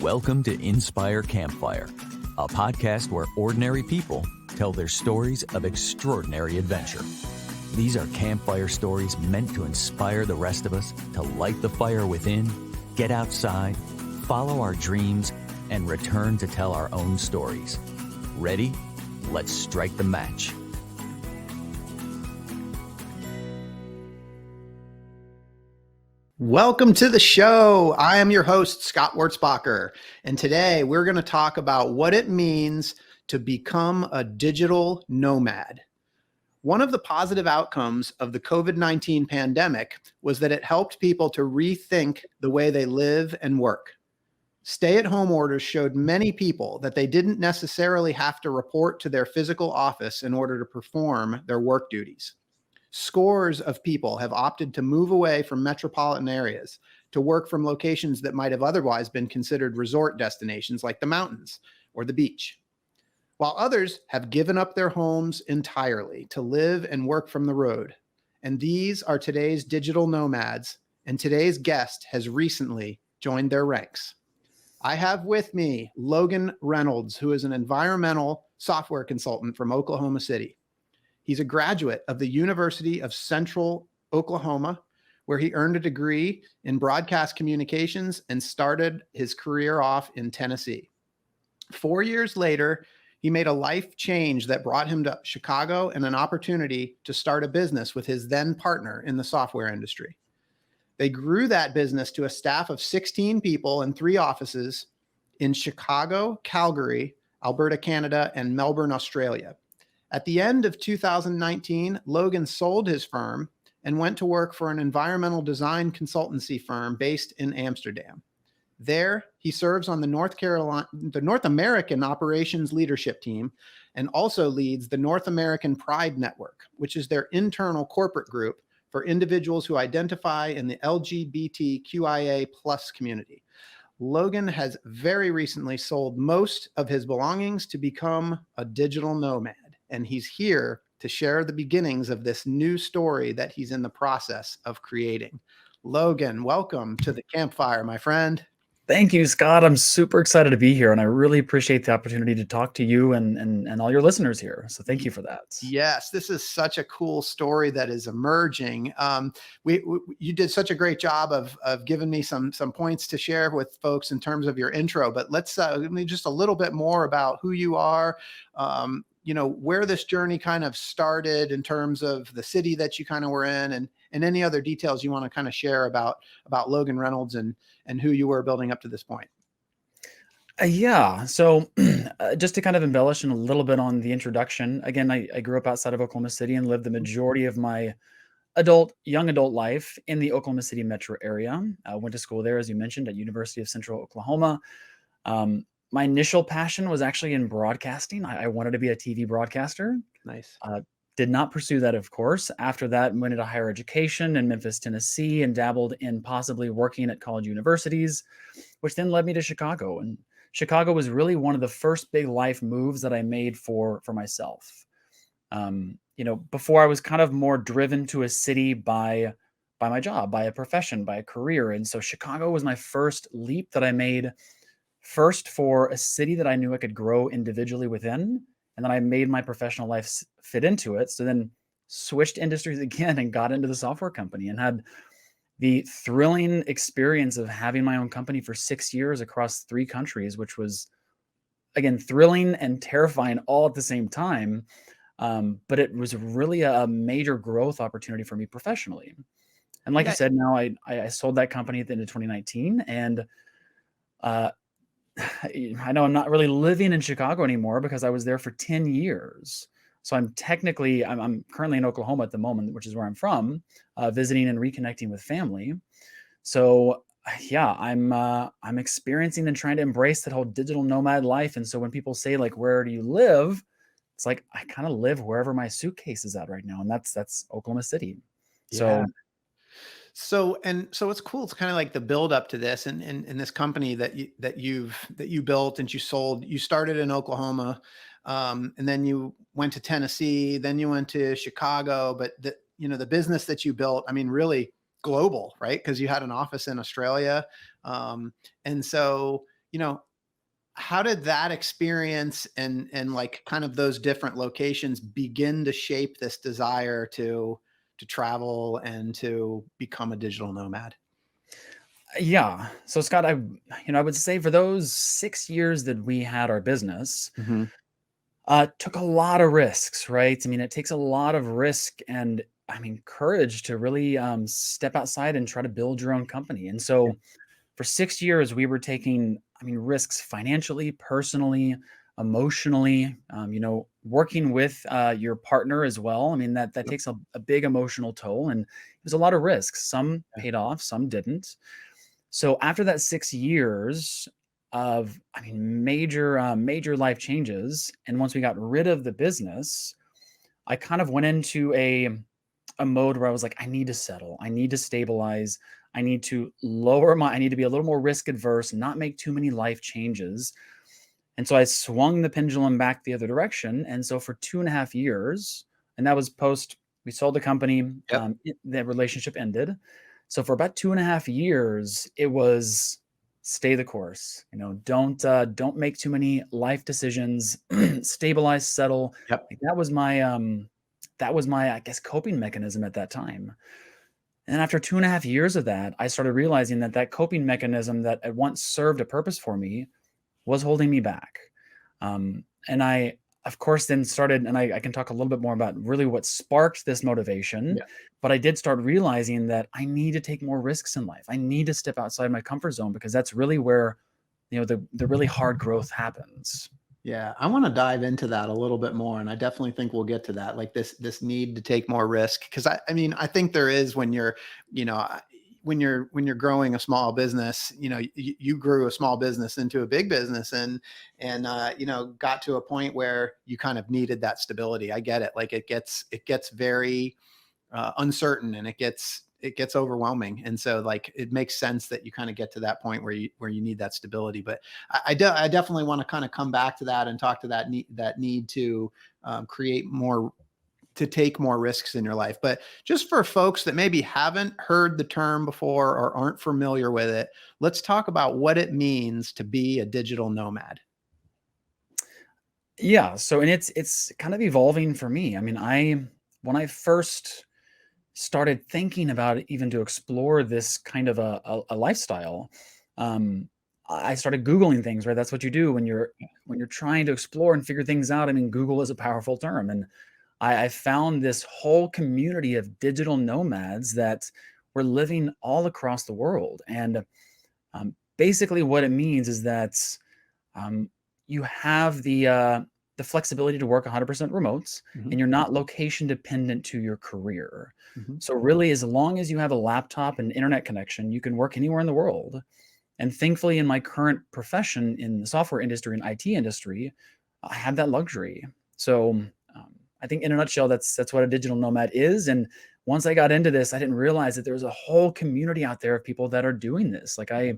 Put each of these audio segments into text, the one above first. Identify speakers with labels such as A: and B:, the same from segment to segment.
A: Welcome to Inspire Campfire, a podcast where ordinary people tell their stories of extraordinary adventure. These are campfire stories meant to inspire the rest of us to light the fire within, get outside, follow our dreams, and return to tell our own stories. Ready? Let's strike the match.
B: Welcome to the show. I am your host, Scott Wurzbacher, and today we're going to talk about what it means to become a digital nomad. One of the positive outcomes of the COVID-19 pandemic was that it helped people to rethink the way they live and work. Stay-at-home orders showed many people that they didn't necessarily have to report to their physical office in order to perform their work duties. Scores of people have opted to move away from metropolitan areas to work from locations that might have otherwise been considered resort destinations like the mountains or the beach, while others have given up their homes entirely to live and work from the road. And these are today's digital nomads, and today's guest has recently joined their ranks. I have with me Logan Reynolds, who is an environmental software consultant from Oklahoma City. He's a graduate of the University of Central Oklahoma, where he earned a degree in broadcast communications and started his career off in Tennessee. 4 years later, he made a life change that brought him to Chicago and an opportunity to start a business with his then partner in the software industry. They grew that business to a staff of 16 people and 3 offices in Chicago, Calgary, Alberta, Canada, and Melbourne, Australia. At the end of 2019, Logan sold his firm and went to work for an environmental design consultancy firm based in Amsterdam. There, he serves on the North American operations leadership team and also leads the North American Pride Network, which is their internal corporate group for individuals who identify in the LGBTQIA+ community. Logan has very recently sold most of his belongings to become a digital nomad. And he's here to share the beginnings of this new story that he's in the process of creating. Logan, welcome to the campfire, my friend.
C: Thank you, Scott. I'm super excited to be here, and I really appreciate the opportunity to talk to you and all your listeners here. So thank you for that.
B: Yes, this is such a cool story that is emerging. You did such a great job of giving me some points to share with folks in terms of your intro, but let's give me just a little bit more about who you are. Where this journey kind of started in terms of the city that you kind of were in, and any other details you want to kind of share about Logan Reynolds and who you were building up to this point.
C: So just to kind of embellish a little bit on the introduction, again, I grew up outside of Oklahoma City and lived the majority of my young adult life in the Oklahoma City metro area. I went to school there, as you mentioned, at University of Central Oklahoma. My initial passion was actually in broadcasting. I wanted to be a TV broadcaster.
B: Nice.
C: Did not pursue that, of course. After that, went into higher education in Memphis, Tennessee, and dabbled in possibly working at college universities, which then led me to Chicago. And Chicago was really one of the first big life moves that I made for myself. Before I was kind of more driven to a city by my job, by a profession, by a career. And so Chicago was my first leap that I made. First, for a city that I knew I could grow individually within, and then I made my professional life fit into it. So then switched industries again and got into the software company and had the thrilling experience of having my own company for 6 years across 3 countries, which was, again, thrilling and terrifying all at the same time. But it was really a major growth opportunity for me professionally. And like I said, now I sold that company at the end of 2019, and I know I'm not really living in Chicago anymore because I was there for 10 years. So I'm currently in Oklahoma at the moment, which is where I'm from, visiting and reconnecting with family. So I'm experiencing and trying to embrace that whole digital nomad life. And so when people say, like, where do you live? It's like, I kind of live wherever my suitcase is at right now. And that's Oklahoma City.
B: Yeah. So it's cool. It's kind of like the build up to this and this company that you built and you sold. You started in Oklahoma, and then you went to Tennessee, then you went to Chicago. But the business that you built, I mean, really global, right? Because you had an office in Australia, and so you know, how did that experience and like kind of those different locations begin to shape this desire to travel and to become a digital nomad?
C: Yeah. So Scott, I would say for those 6 years that we had our business,
B: Hmm.
C: took a lot of risks, right? I mean, it takes a lot of risk and I mean courage to really step outside and try to build your own company. And
B: Yeah.
C: so for 6 years, we were taking, I mean, risks financially, personally, emotionally. Working with your partner as well. I mean, that
B: Yep.
C: takes a big emotional toll, and it was a lot of risks. Some
B: Yeah.
C: paid off, some didn't. So after that 6 years of, I mean, major life changes, and once we got rid of the business, I kind of went into a mode where I was like, I need to settle. I need to stabilize. I need to be a little more risk adverse, not make too many life changes. And so I swung the pendulum back the other direction. And so for 2.5 years, and that was post, we sold the company,
B: Yep.
C: the relationship ended. So for about 2.5 years, it was stay the course. Don't make too many life decisions, stabilize, settle.
B: Yep.
C: Like that was my, I guess, coping mechanism at that time. And after 2.5 years of that, I started realizing that that coping mechanism that at once served a purpose for me was holding me back. And I, of course, then started, and I can talk a little bit more about really what sparked this motivation.
B: Yeah.
C: But I did start realizing that I need to take more risks in life. I need to step outside my comfort zone because that's really where, the really hard growth happens.
B: Yeah, I want to dive into that a little bit more, and I definitely think we'll get to that. Like this need to take more risk, because I mean, I think there is when you're, you know, when you're growing a small business, you grew a small business into a big business, and got to a point where you kind of needed that stability. I get it. Like it gets very uncertain, and it gets overwhelming, and so like it makes sense that you kind of get to that point where you need that stability. But I definitely want to kind of come back to that and talk to that need to create more, to take more risks in your life. But just for folks that maybe haven't heard the term before or aren't familiar with it, let's talk about what it means to be a digital nomad.
C: Yeah. So, and it's kind of evolving for me. I mean, when I first started thinking about it, even to explore this kind of a lifestyle, I started Googling things, right? That's what you do when you're trying to explore and figure things out. I mean, Google is a powerful term. And I found this whole community of digital nomads that were living all across the world. And basically what it means is that um, you have the flexibility to work 100% remote,
B: Mhm.
C: and you're not location dependent to your career.
B: Mhm.
C: So really, as long as you have a laptop and internet connection, you can work anywhere in the world. And thankfully, in my current profession in the software industry and IT industry, I have that luxury. So I think, in a nutshell, that's what a digital nomad is. And once I got into this, I didn't realize that there was a whole community out there of people that are doing this. Like I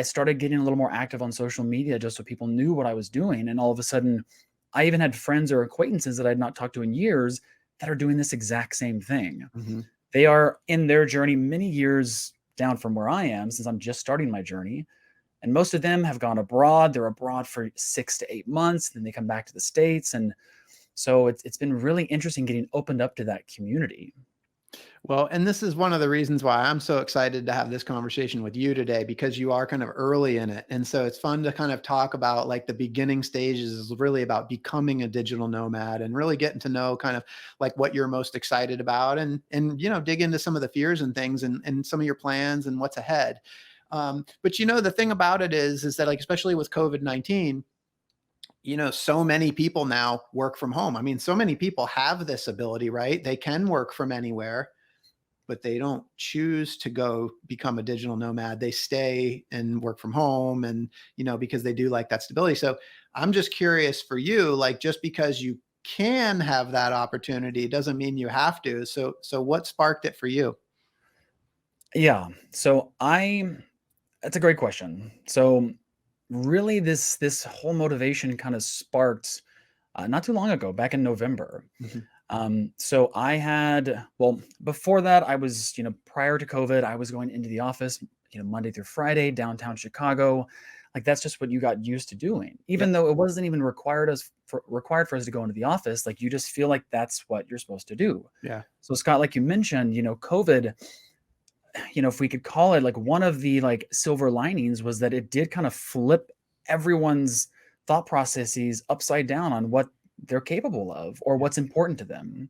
C: started getting a little more active on social media just so people knew what I was doing. And all of a sudden, I even had friends or acquaintances that I'd not talked to in years that are doing this exact same thing.
B: Mhm.
C: They are in their journey many years down from where I am, since I'm just starting my journey. And most of them have gone abroad. They're abroad for 6 to 8 months, then they come back to the States. And so it's been really interesting getting opened up to that community.
B: Well, and this is one of the reasons why I'm so excited to have this conversation with you today, because you are kind of early in it. And so it's fun to kind of talk about like the beginning stages is really about becoming a digital nomad and really getting to know kind of like what you're most excited about, and dig into some of the fears and things, and some of your plans and what's ahead. But the thing about it is that like, especially with COVID-19, so many people now work from home. I mean, so many people have this ability, right? They can work from anywhere, but they don't choose to go become a digital nomad. They stay and work from home, and because they do like that stability. So I'm just curious for you, like, just because you can have that opportunity doesn't mean you have to. So what sparked it for you?
C: Yeah. That's a great question. So really this whole motivation kind of sparked not too long ago, back in November.
B: Mhm.
C: So I had, well, before that, I was, prior to COVID, I was going into the office, Monday through Friday, downtown Chicago. like that's just what you got used to doing, even though it wasn't even required for us to go into the office. Like you just feel like that's what you're supposed to do.
B: Yeah.
C: So Scott, like you mentioned, COVID, if we could call it, like one of the like silver linings was that it did kind of flip everyone's thought processes upside down on what they're capable of or what's important to them.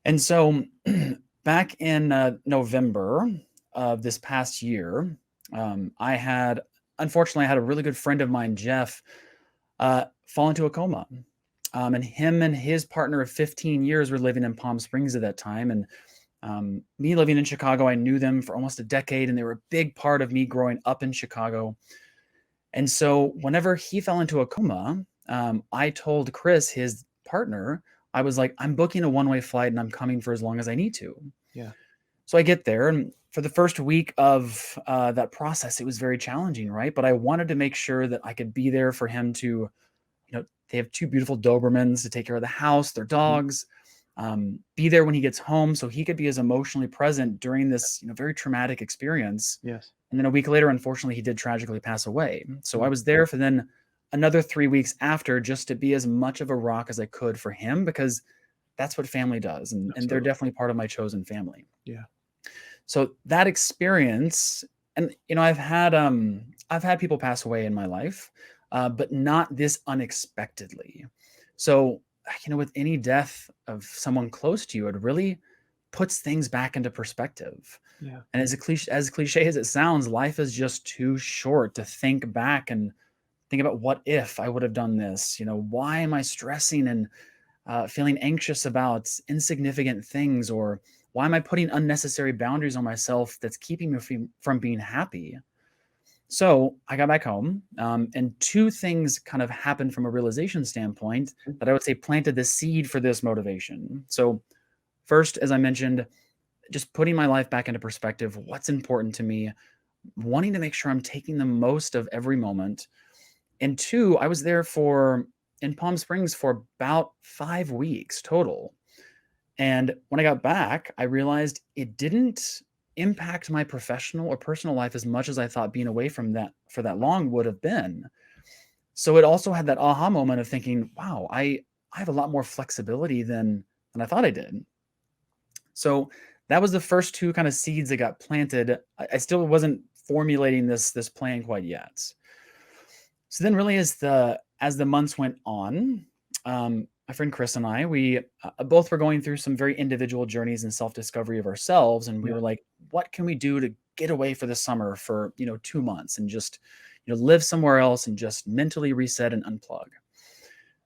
C: And so back in November of this past year, unfortunately, I had a really good friend of mine, Jeff, fall into a coma. And him and his partner of 15 years were living in Palm Springs at that time. And me living in Chicago, I knew them for almost a decade, and they were a big part of me growing up in Chicago. And so whenever he fell into a coma, I told Chris, his partner, I was like, I'm booking a one-way flight and I'm coming for as long as I need to.
B: Yeah.
C: So I get there, and for the first week of that process, it was very challenging, right? But I wanted to make sure that I could be there for him to, they have two beautiful Dobermans to take care of the house, their dogs, be there when he gets home so he could be as emotionally present during this, very traumatic experience.
B: Yes.
C: And then a week later, unfortunately, he did tragically pass away. So I was there for then another 3 weeks after, just to be as much of a rock as I could for him, because that's what family does. And they're definitely part of my chosen family.
B: Yeah.
C: So that experience, and I've had people pass away in my life, but not this unexpectedly. So with any death of someone close to you, it really puts things back into perspective.
B: Yeah.
C: And as cliche as it sounds, life is just too short to think back and think about what if I would have done this. Why am I stressing and feeling anxious about insignificant things, or why am I putting unnecessary boundaries on myself that's keeping me from being happy? So I got back home, and two things kind of happened from a realization standpoint that I would say planted the seed for this motivation. So first, as I mentioned, just putting my life back into perspective, what's important to me, wanting to make sure I'm taking the most of every moment. And two, I was there in Palm Springs for about 5 weeks total. And when I got back, I realized it didn't impact my professional or personal life as much as I thought being away from that for that long would have been. So it also had that aha moment of thinking, wow, I have a lot more flexibility than I thought I did. So that was the first two kind of seeds that got planted. I still wasn't formulating this plan quite yet. So then really as the months went on, my friend Chris and I, we both were going through some very individual journeys and self-discovery of ourselves. And we were like, what can we do to get away for the summer for, 2 months and just, live somewhere else and just mentally reset and unplug.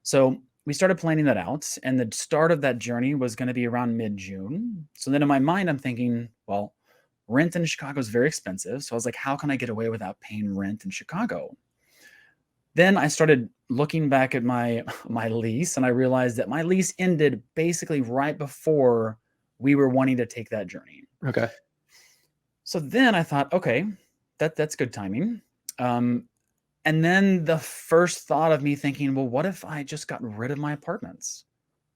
C: So we started planning that out. And the start of that journey was going to be around mid-June. So then in my mind, I'm thinking, well, rent in Chicago is very expensive. So I was like, how can I get away without paying rent in Chicago? Then I started looking back at my lease, and I realized that my lease ended basically right before we were wanting to take that journey.
B: Okay.
C: So then I thought, okay, that's good timing. And then the first thought of me thinking, well, what if I just got rid of my apartments?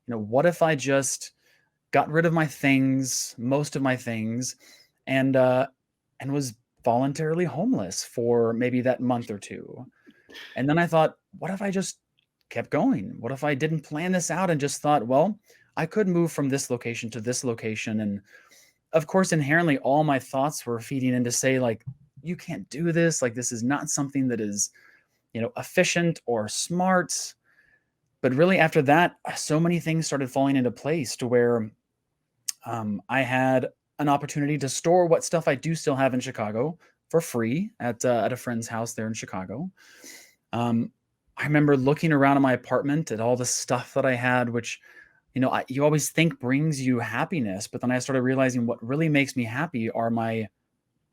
C: What if I just got rid of my things, most of my things, and was voluntarily homeless for maybe that month or two? And then I thought, what if I just kept going? What if I didn't plan this out and just thought, well, I could move from this location to this location? And of course, inherently, all my thoughts were feeding in to say, like, you can't do this. Like, this is not something that is, efficient or smart. But really, after that, so many things started falling into place to where I had an opportunity to store what stuff I do still have in Chicago for free at a friend's house there in Chicago. I remember looking around in my apartment at all the stuff that I had, which, you always think brings you happiness. But then I started realizing what really makes me happy are my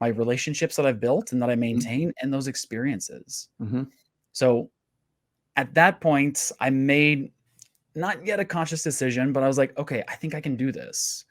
C: relationships that I've built and that I maintain and those experiences.
B: Mm-hmm.
C: So at that point, I made not yet a conscious decision, but I was like, okay, I think I can do this.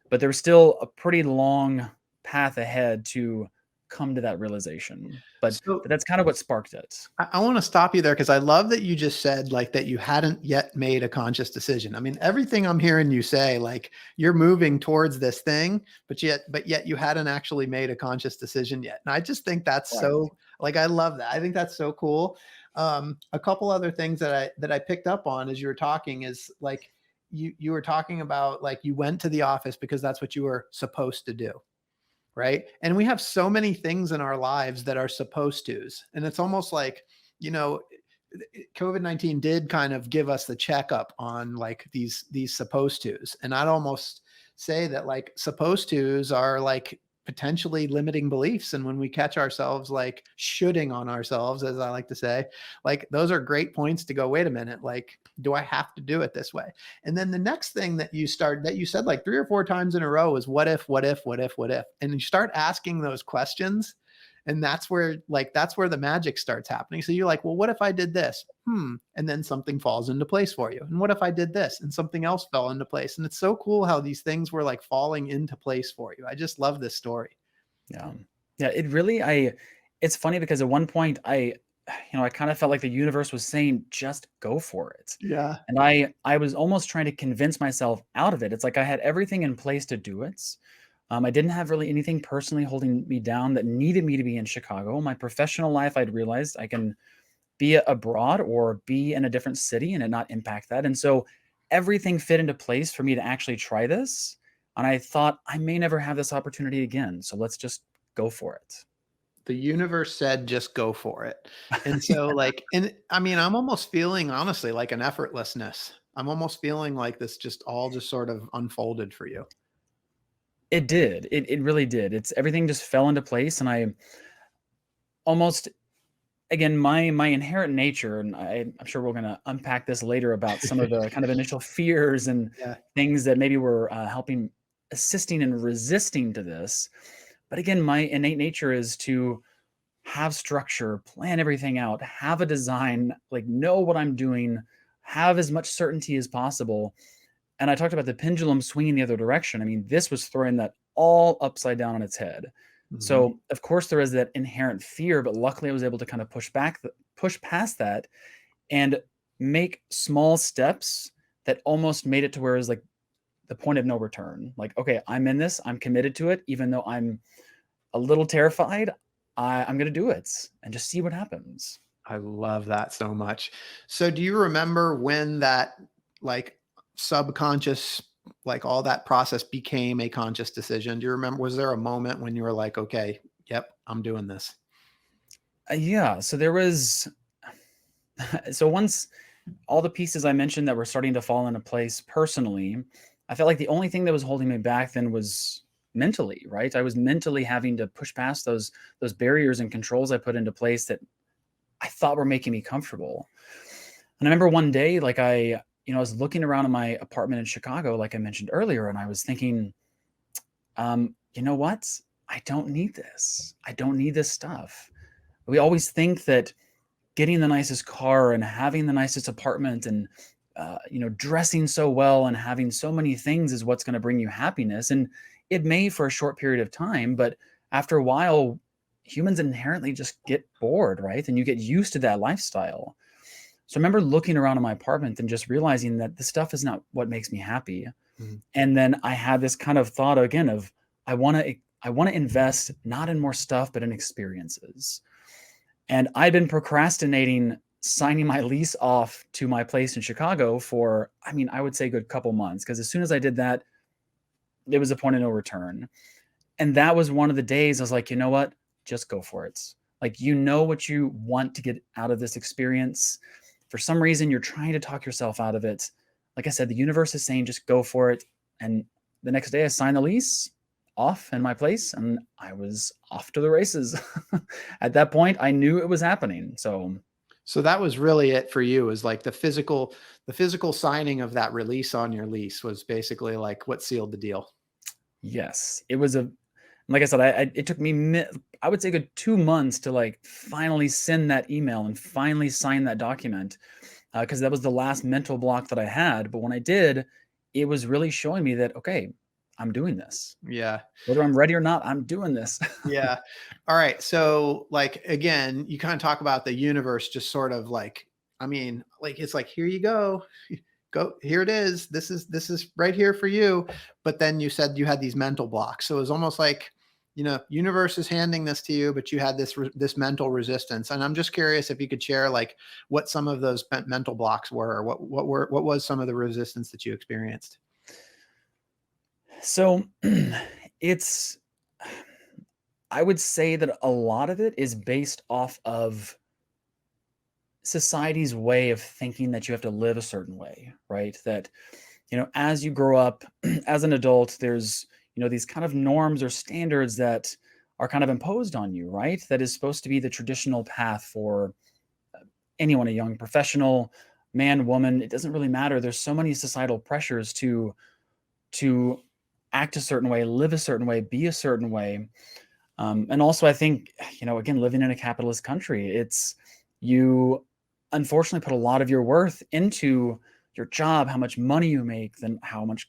C: But there was still a pretty long path ahead to come to that realization. But that's kind of what sparked it.
B: I want to stop you there because I love that you just said like that you hadn't yet made a conscious decision. I mean, everything I'm hearing you say, like you're moving towards this thing, but yet you hadn't actually made a conscious decision yet. And I just think that's
C: Right.
B: so, Like, I love that. I think that's so cool. A couple other things that I picked up on as you were talking is like you were talking about like you went to the office because that's what you were supposed to do, right? And we have so many things in our lives that are supposed tos, and it's almost like, you know, COVID-19 did kind of give us the checkup on like these supposed tos. And I'd almost say that like supposed tos are like potentially limiting beliefs. And when we catch ourselves like shoulding on ourselves, as I like to say, like those are great points to go, wait a minute, like, do I have to do it this way? And then the next thing that you said like 3 or 4 times in a row is what if, what if, what if, what if? And you start asking those questions, and that's where the magic starts happening. So you're like, well, what if I did this? And then something falls into place for you. And what if I did this and something else fell into place? And it's so cool how these things were like falling into place for you. I just love this story.
C: Yeah. Yeah. It's funny because at one point I kind of felt like the universe was saying, just go for it.
B: Yeah.
C: And I was almost trying to convince myself out of it. It's like I had everything in place to do it. I didn't have really anything personally holding me down that needed me to be in Chicago. My professional life, I'd realized I can be abroad or be in a different city and it not impact that. And so everything fit into place for me to actually try this. And I thought I may never have this opportunity again. So let's just go for it.
B: The universe said, just go for it. And so like, and I mean, I'm almost feeling honestly like an effortlessness. I'm almost feeling like this just all just sort of unfolded for you.
C: It did. It really did. It's everything just fell into place. And I almost, again, my inherent nature, and I'm sure we're going to unpack this later about some of the kind of initial fears and things that maybe were assisting and resisting to this. But again, my innate nature is to have structure, plan everything out, have a design, like know what I'm doing, have as much certainty as possible. And I talked about the pendulum swinging the other direction. I mean, this was throwing that all upside down on its head. Mm-hmm. So of course there is that inherent fear, but luckily I was able to kind of push past that and make small steps that almost made it to where it was like the point of no return. Like, okay, I'm in this, I'm committed to it, even though I'm a little terrified, I'm going to do it and just see what happens.
B: I love that so much. So do you remember when that like subconscious, like all that process became a conscious decision? Do you remember, was there a moment when you were like, okay, yep, I'm doing this?
C: Yeah. So there was, so once all the pieces I mentioned that were starting to fall into place personally, I felt like the only thing that was holding me back then was mentally, right? I was mentally having to push past those barriers and controls I put into place that I thought were making me comfortable. And I remember one day, like I was looking around in my apartment in Chicago, like I mentioned earlier, and I was thinking, you know what? I don't need this. I don't need this stuff. We always think that getting the nicest car and having the nicest apartment and dressing so well and having so many things is what's going to bring you happiness. And it may for a short period of time, but after a while, humans inherently just get bored, right? And you get used to that lifestyle. So I remember looking around in my apartment and just realizing that the stuff is not what makes me happy. Mm-hmm. And then I had this kind of thought again of, I want to invest not in more stuff, but in experiences. And I'd been procrastinating signing my lease off to my place in Chicago for, I would say a good couple months. Because as soon as I did that, it was a point of no return. And that was one of the days I was like, you know what? Just go for it. Like, you know what you want to get out of this experience. For some reason, you're trying to talk yourself out of it. Like I said, the universe is saying, just go for it. And the next day I signed the lease off in my place and I was off to the races. At that point, I knew it was happening. So
B: that was really it for you, is like the physical signing of that release on your lease was basically like what sealed the deal.
C: Yes, it was like I said, it took me, I would say, a good 2 months to like finally send that email and finally sign that document, because that was the last mental block that I had. But when I did, it was really showing me that, okay, I'm doing this.
B: Yeah.
C: Whether I'm ready or not, I'm doing this.
B: Yeah. All right. So like, again, you kind of talk about the universe just sort of like, like, it's like, here you go, here it is. This is right here for you. But then you said you had these mental blocks. So it was almost like universe is handing this to you, but you had this mental resistance. And I'm just curious if you could share like what some of those mental blocks were, or what was some of the resistance that you experienced?
C: So it's, I would say that a lot of it is based off of society's way of thinking that you have to live a certain way, right? That, as you grow up as an adult, there's, these kind of norms or standards that are kind of imposed on you, right? That is supposed to be the traditional path for anyone, a young professional, man, woman, it doesn't really matter. There's so many societal pressures to act a certain way, live a certain way, be a certain way. And also I think, again, living in a capitalist country, you unfortunately put a lot of your worth into your job, how much money you make, then how much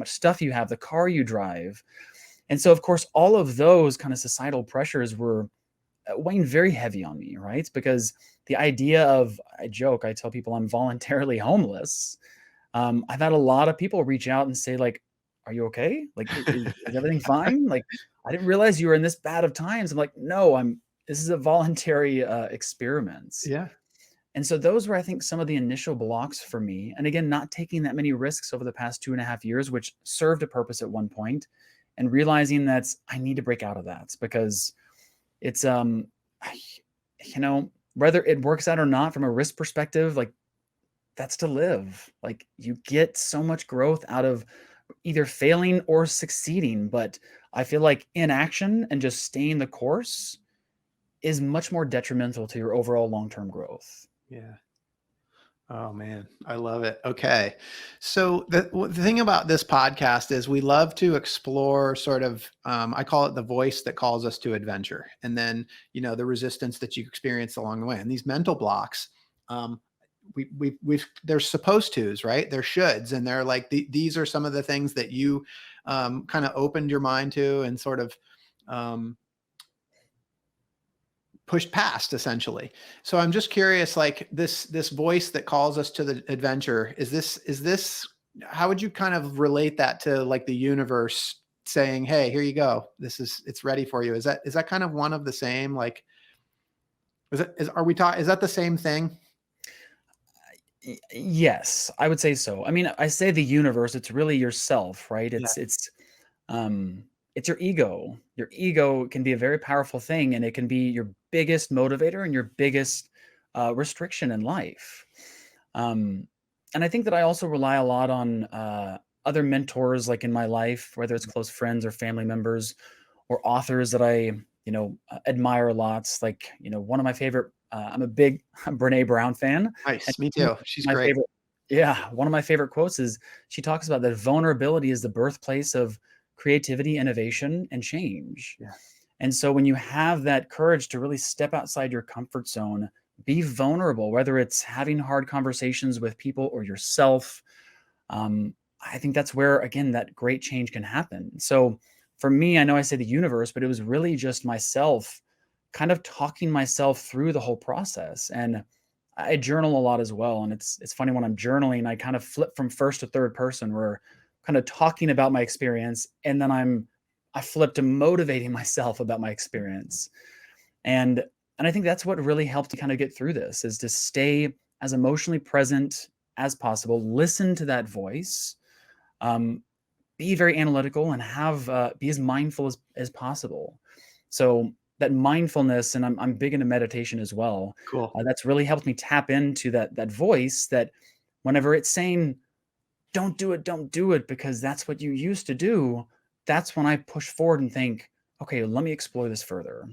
C: stuff you have, the car you drive. And so of course, all of those kind of societal pressures were weighing very heavy on me, right? Because the idea of, I joke, I tell people I'm voluntarily homeless. I've had a lot of people reach out and say like, are you okay? Like, is everything fine? Like, I didn't realize you were in this bad of times. I'm like, no, this is a voluntary experiment.
B: Yeah.
C: And so those were, I think, some of the initial blocks for me. And again, not taking that many risks over the past 2.5 years, which served a purpose at one point, and realizing that I need to break out of that because it's, whether it works out or not from a risk perspective, like that's to live. Like you get so much growth out of either failing or succeeding. But I feel like inaction and just staying the course is much more detrimental to your overall long-term growth.
B: Yeah. Oh man, I love it. Okay. So the thing about this podcast is we love to explore sort of, I call it the voice that calls us to adventure. And then, the resistance that you experience along the way. And these mental blocks, there's supposed to's, right? There shoulds. And they're like, these are some of the things that you kind of opened your mind to and sort of, pushed past essentially. So I'm just curious, like this voice that calls us to the adventure, is this, how would you kind of relate that to like the universe saying, hey, here you go. It's ready for you. Is that kind of one of the same, like, is that the same thing?
C: Yes, I would say so. I mean, I say the universe, it's really yourself, right?
B: Yeah.
C: It's your ego. Your ego can be a very powerful thing, and it can be your biggest motivator and your biggest restriction in life. And I think that I also rely a lot on other mentors, like in my life, whether it's close friends or family members or authors that I, admire a lot. Like, one of my favorite, I'm a big Brene Brown fan.
B: Nice.
C: And
B: Me too. She's
C: my
B: great.
C: favorite, yeah, one of my favorite quotes is she talks about that vulnerability is the birthplace of creativity, innovation, and change.
B: Yeah.
C: And so when you have that courage to really step outside your comfort zone, be vulnerable, whether it's having hard conversations with people or yourself, I think that's where, again, that great change can happen. So for me, I know I say the universe, but it was really just myself kind of talking myself through the whole process. And I journal a lot as well. And it's funny when I'm journaling, I kind of flip from first to third person where kind of talking about my experience. And then I flip to motivating myself about my experience. And I think that's what really helped to kind of get through this is to stay as emotionally present as possible, listen to that voice, be very analytical and be as mindful as possible. So that mindfulness, and I'm big into meditation as well.
B: Cool.
C: That's really helped me tap into that voice that whenever it's saying, don't do it because that's what you used to do. That's when I push forward and think, okay, let me explore this further.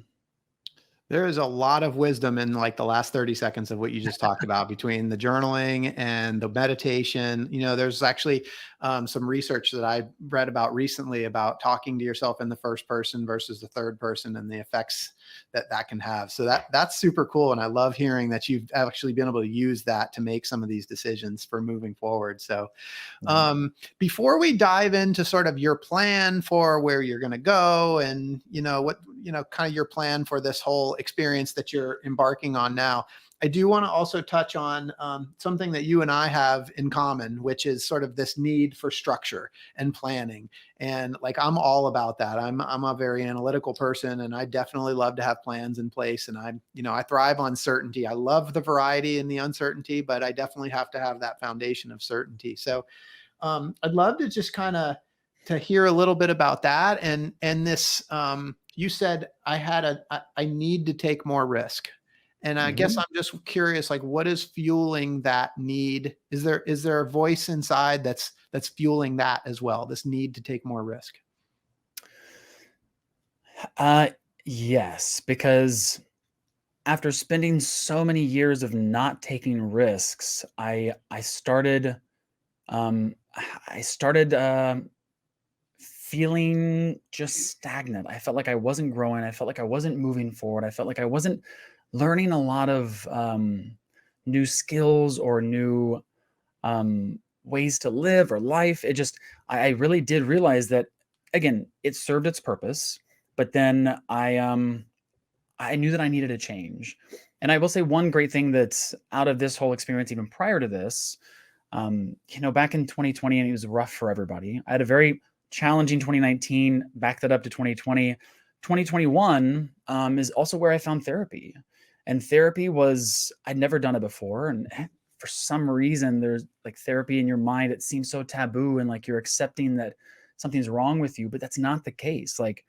B: There is a lot of wisdom in like the last 30 seconds of what you just talked about between the journaling and the meditation. There's actually some research that I read about recently about talking to yourself in the first person versus the third person and the effects that can have. So that's super cool. And I love hearing that you've actually been able to use that to make some of these decisions for moving forward. So before we dive into sort of your plan for where you're going to go and, what, kind of your plan for this whole experience that you're embarking on now, I do want to also touch on something that you and I have in common, which is sort of this need for structure and planning. And like, I'm all about that. I'm a very analytical person, and I definitely love to have plans in place. And I thrive on certainty. I love the variety and the uncertainty, but I definitely have to have that foundation of certainty. So I'd love to just kind of to hear a little bit about that. And this, you said I need to take more risk. And I guess
C: Mhm.
B: I'm just curious, like, what is fueling that need? Is there a voice inside that's fueling that as well? This need to take more risk.
C: Uh, yes, because after spending so many years of not taking risks, I started um, I started feeling just stagnant. I felt like I wasn't growing. I felt like I wasn't moving forward. I felt like I wasn't learning a lot of new skills or new ways to live or life. I really did realize that, again, it served its purpose, but then I knew that I needed a change. And I will say one great thing that's out of this whole experience, even prior to this, back in 2020, and it was rough for everybody. I had a very challenging 2019, back that up to 2020. 2021 is also where I found therapy. And therapy was, I'd never done it before. And for some reason, there's like therapy in your mind, it seems so taboo and like you're accepting that something's wrong with you, but that's not the case. Like,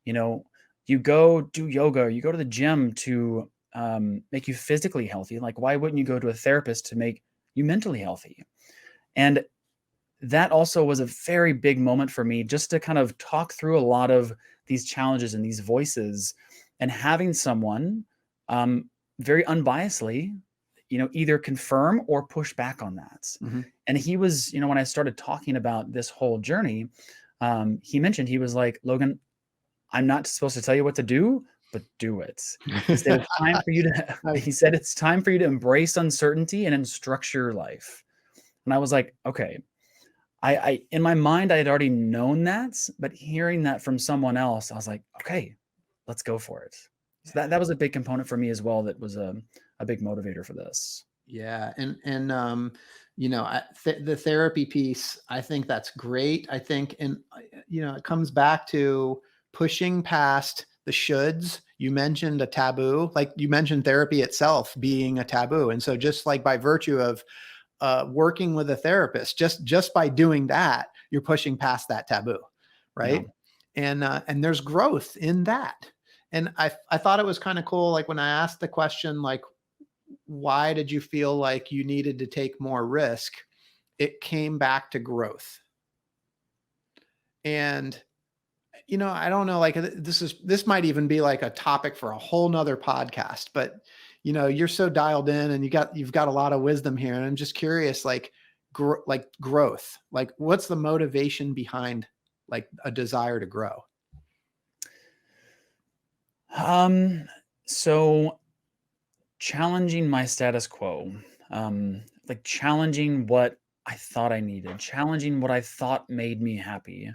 C: you know, you go do yoga, or you go to the gym to make you physically healthy. Like, why wouldn't you go to a therapist to make you mentally healthy? And that also was a very big moment for me, just to kind of talk through a lot of these challenges and these voices, and having someone um, very unbiasedly, either confirm or push back on that.
B: Mm-hmm.
C: And he was, when I started talking about this whole journey, he mentioned, he was like, Logan, I'm not supposed to tell you what to do, but do it. He said, it's time for you to, he said, it's time for you to embrace uncertainty and then structure your life. And I was like, okay, I in my mind, I had already known that, but hearing that from someone else, I was like, okay, let's go for it. So that was a big component for me as well. That was a big motivator for this.
B: Yeah, and the therapy piece, I think that's great. I think, and it comes back to pushing past the shoulds. You mentioned a taboo, like you mentioned therapy itself being a taboo, and so just like by virtue of working with a therapist, just by doing that, you're pushing past that taboo,
C: Yeah.
B: right? And there's growth in that. And I thought it was kind of cool, like when I asked the question, like, why did you feel like you needed to take more risk? It came back to growth. And I don't know, like this might even be like a topic for a whole nother podcast, but you're so dialed in and you've got a lot of wisdom here. And I'm just curious, like, growth, like what's the motivation behind like a desire to grow?
C: So challenging my status quo, like challenging what I thought I needed, challenging what I thought made me happy,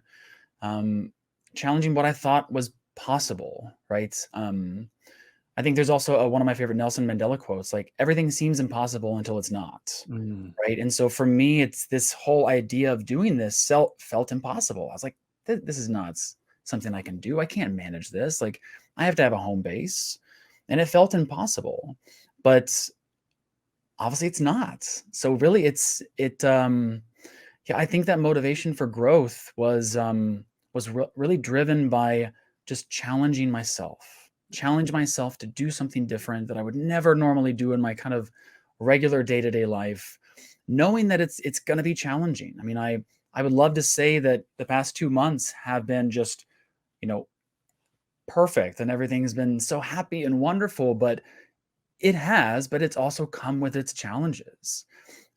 C: um, challenging what I thought was possible, right? I think there's also one of my favorite Nelson Mandela quotes, like, everything seems impossible until it's not,
B: Mm.
C: right? And so for me, it's this whole idea of doing this felt impossible. I was like, this is not something I can do. I can't manage this. Like, I have to have a home base. And it felt impossible. But obviously it's not. So really yeah, I think that motivation for growth was really driven by just challenge myself to do something different that I would never normally do in my kind of regular day-to-day life, knowing that it's going to be challenging. I mean, I would love to say that the past 2 months have been just, you know, perfect and everything's been so happy and wonderful, but it has, but it's also come with its challenges.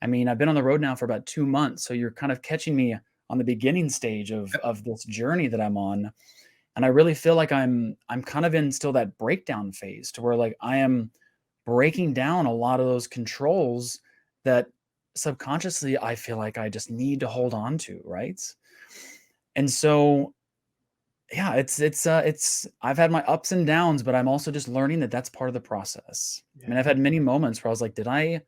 C: I mean, I've been on the road now for about 2 months, so you're kind of catching me on the beginning stage of this journey that I'm on, and I really feel like I'm kind of in still that breakdown phase, to where like I am breaking down a lot of those controls that subconsciously I feel like I just need to hold on to, right? And so yeah, it's I've had my ups and downs, but I'm also just learning that that's part of the process. I mean,
B: Yeah.
C: I've had many moments where I was like, did I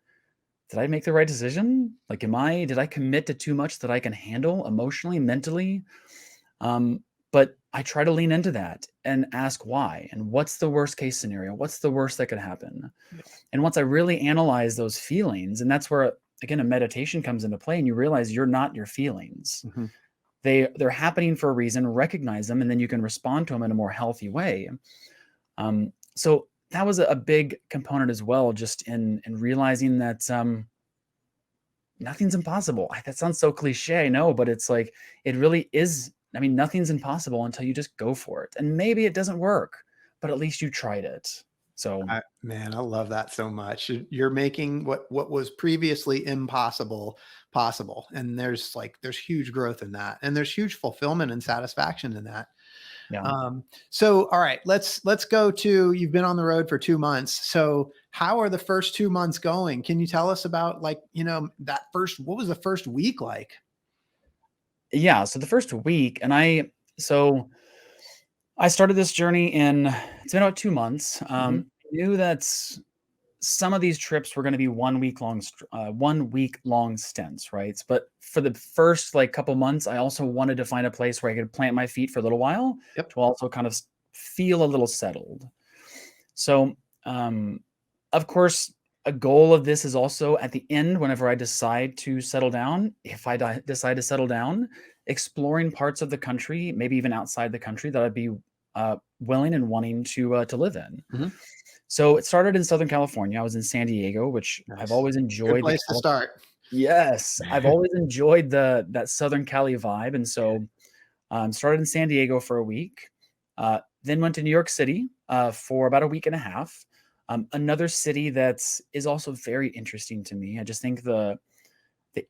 C: make the right decision? Like, did I commit to too much that I can handle emotionally, mentally? But I try to lean into that and ask why and what's the worst case scenario? What's the worst that could happen?
B: Yeah.
C: And once I really analyze those feelings, and that's where again a meditation comes into play, and you realize you're not your feelings.
B: Mm-hmm.
C: They're happening for a reason, recognize them, and then you can respond to them in a more healthy way. So that was a big component as well, just in realizing that nothing's impossible. That sounds so cliche, I know, but it's like it really is. I mean, nothing's impossible until you just go for it. And maybe it doesn't work, but at least you tried it. So
B: Man, I love that so much. You're making what was previously impossible possible, and there's huge growth in that, and there's huge fulfillment and satisfaction in that.
C: yeah.
B: So all right, let's go to, you've been on the road for 2 months. So how are the first 2 months going? Can you tell us about, like, what was the first week like?
C: Yeah. So the first week, so I started this journey it's been about 2 months.
B: Mhm.
C: Knew that some of these trips were going to be 1 week long stints, right? But for the first like couple months, I also wanted to find a place where I could plant my feet for a little while
B: Yep.
C: to also kind of feel a little settled. So, um, of course, a goal of this is also at the end, whenever I decide to settle down, if I decide to settle down, exploring parts of the country, maybe even outside the country that I'd be willing and wanting to live in.
B: Mhm.
C: So it started in Southern California. I was in San Diego, which I've
B: Nice.
C: always
B: Good
C: enjoyed
B: place to start.
C: Yes, I've always enjoyed that Southern Cali vibe, and so started in San Diego for a week, then went to New York City for about a week and a half. Another city that is also very interesting to me. I just think the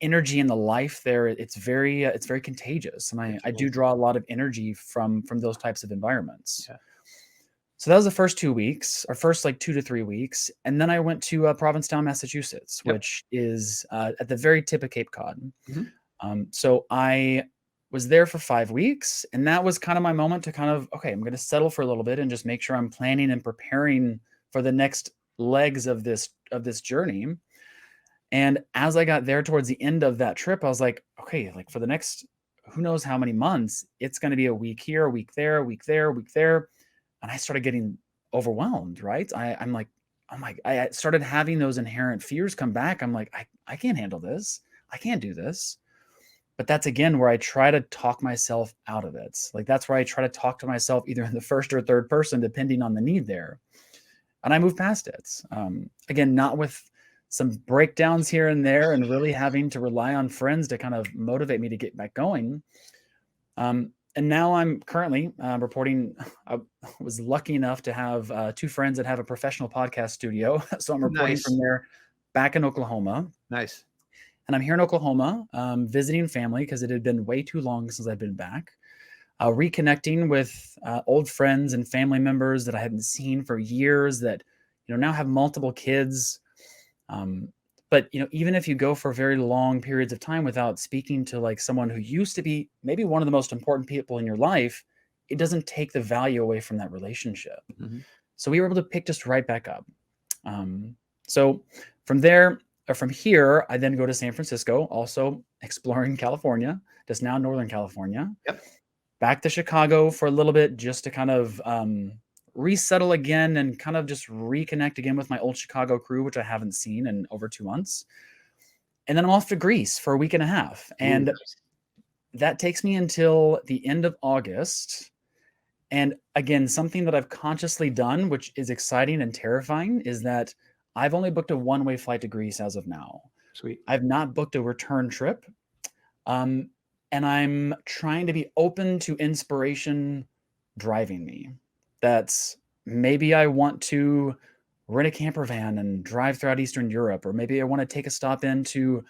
C: energy and the life there, it's very contagious, and I
B: It
C: do
B: is.
C: draw a lot of energy from those types of environments.
B: Yeah.
C: So that was the first 2 weeks, or first like 2 to 3 weeks, and then I went to Provincetown, Massachusetts,
B: Yep.
C: which is at the very tip of Cape Cod.
B: Mhm.
C: So I was there for 5 weeks, and that was kind of my moment to kind of, okay, I'm going to settle for a little bit and just make sure I'm planning and preparing for the next legs of this journey. And as I got there towards the end of that trip, I was like, okay, like for the next who knows how many months, it's going to be a week here, a week there, a week there, a week there. And I started getting overwhelmed, right? I'm like, oh my, I started having those inherent fears come back. I'm like, I can't handle this. I can't do this. But that's again where I try to talk myself out of it. Like that's where I try to talk to myself either in the first or third person, depending on the need there. And I move past it. Again, not with some breakdowns here and there and really having to rely on friends to kind of motivate me to get back going. And now I'm currently reporting. I was lucky enough to have two friends that have a professional podcast studio. So I'm reporting
B: Nice.
C: from there back in Oklahoma.
B: Nice.
C: And I'm here in Oklahoma visiting family because it had been way too long since I've been back. Reconnecting with old friends and family members that I hadn't seen for years that, now have multiple kids. But even if you go for very long periods of time without speaking to like someone who used to be maybe one of the most important people in your life, it doesn't take the value away from that relationship.
B: Mhm.
C: So we were able to pick just right back up. So from there, or from here, I then go to San Francisco, also exploring California, just now Northern California.
B: Yep.
C: Back to Chicago for a little bit, just to kind of resettle again and kind of just reconnect again with my old Chicago crew, which I haven't seen in over 2 months. And then I'm off to Greece for a week and a half.
B: Ooh,
C: And that takes me until the end of August. And again, something that I've consciously done, which is exciting and terrifying, is that I've only booked a one-way flight to Greece as of now.
B: sweet.
C: I've not booked a return trip. Um, and I'm trying to be open to inspiration driving me. That's maybe I want to rent a camper van and drive throughout Eastern Europe, or maybe I want to take a stop into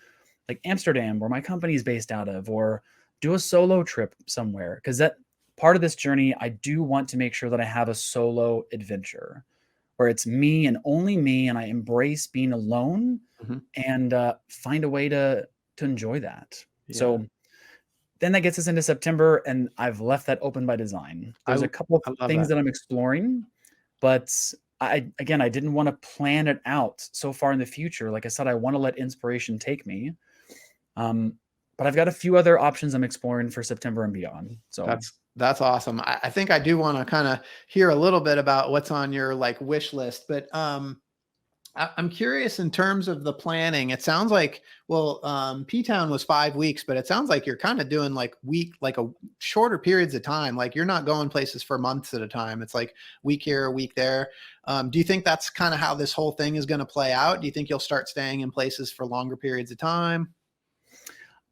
C: like Amsterdam, where my company is based out of, or do a solo trip somewhere. Because that part of this journey, I do want to make sure that I have a solo adventure where it's me and only me, and I embrace being alone
B: Mhm.
C: and find a way to enjoy that.
B: Yeah.
C: So then that gets us into September, and I've left that open by design. There's
B: I,
C: a couple of
B: I love
C: things
B: that.
C: that I'm exploring, but I again, I didn't want to plan it out so far in the future. Like I said, I want to let inspiration take me. Um, but I've got a few other options I'm exploring for September and beyond. So
B: That's awesome. I think I do want to kind of hear a little bit about what's on your like wish list, but I'm curious in terms of the planning. It sounds like, well, P-Town was 5 weeks, but it sounds like you're kind of doing like a shorter periods of time. Like you're not going places for months at a time. It's like week here, a week there. Do you think that's kind of how this whole thing is going to play out? Do you think you'll start staying in places for longer periods of time?